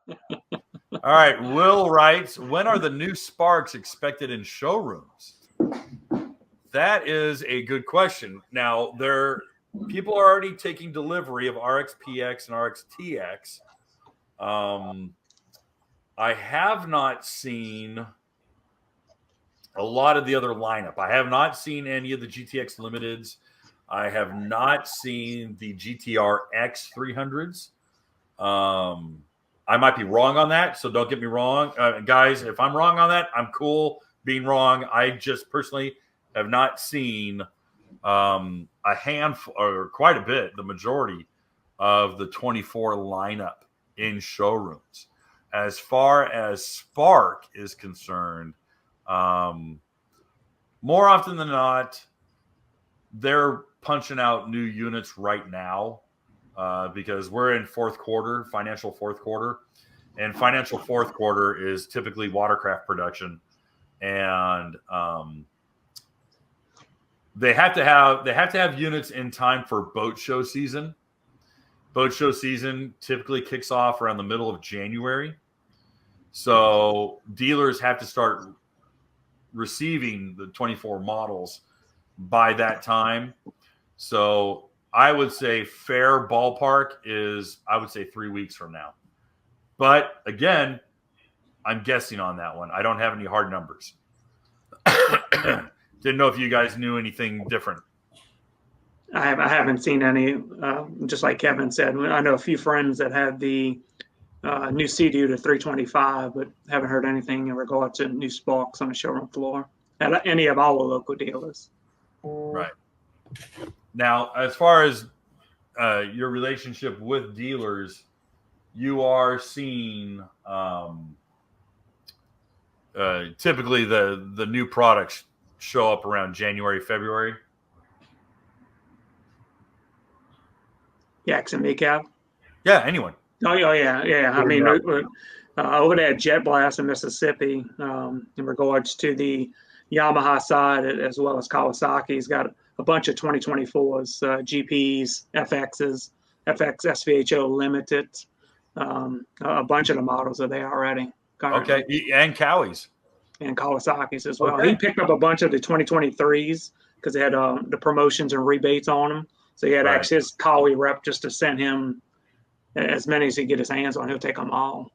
All right, Will writes, when are the new Sparks expected in showrooms? That is a good question. Now, people are already taking delivery of RXPX and RXTX. I have not seen a lot of the other lineup. I have not seen any of the GTX Limiteds. I have not seen the GTR X 300s. I might be wrong on that, so don't get me wrong. Guys, if I'm wrong on that, I'm cool being wrong. I just personally have not seen a handful, or quite a bit, the majority of the 24 lineup in showrooms. As far as Spark is concerned, more often than not, they're punching out new units right now because we're in financial fourth quarter, and financial fourth quarter is typically Watercraft production, and they have to have units in time for boat show season. Boat show season typically kicks off around the middle of January, so dealers have to start receiving the 24 models by that time. So I would say fair ballpark is, I would say 3 weeks from now. But again, I'm guessing on that one. I don't have any hard numbers. Didn't know if you guys knew anything different. I haven't seen any. Just like Kevin said, I know a few friends that had the new CDU to 325, but haven't heard anything in regard to new Sparks on the showroom floor at any of our local dealers. Right. Now, as far as your relationship with dealers, you are seeing typically the new products show up around January, February. Yaks and Mecab? Yeah, anyone. Oh, yeah. I mean, over there at Jet Blast in Mississippi, in regards to the Yamaha side as well as Kawasaki's got a bunch of 2024s, GPs, FXs, FX SVHO Limited, a bunch of the models are there already. Currently. Okay, and Cowies. And Kawasaki's as well. Okay. He picked up a bunch of the 2023s because they had the promotions and rebates on them. So he had actually his Kawi rep just to send him as many as he get his hands on. He'll take them all.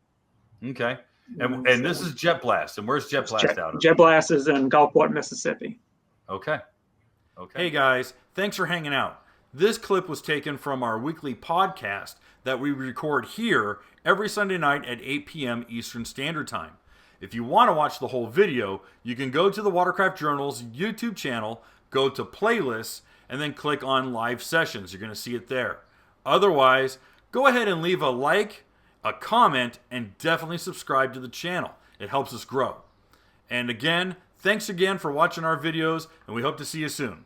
Okay. And this is Jet Blast. And where's Jet Blast out of? Jet Blast is in Gulfport, Mississippi. Okay. Hey, guys. Thanks for hanging out. This clip was taken from our weekly podcast that we record here every Sunday night at 8 p.m. Eastern Standard Time. If you want to watch the whole video, you can go to the Watercraft Journal's YouTube channel, go to Playlists, and then click on Live Sessions. You're going to see it there. Otherwise, go ahead and leave a like, a comment, and definitely subscribe to the channel. It helps us grow. And again, thanks again for watching our videos, and we hope to see you soon.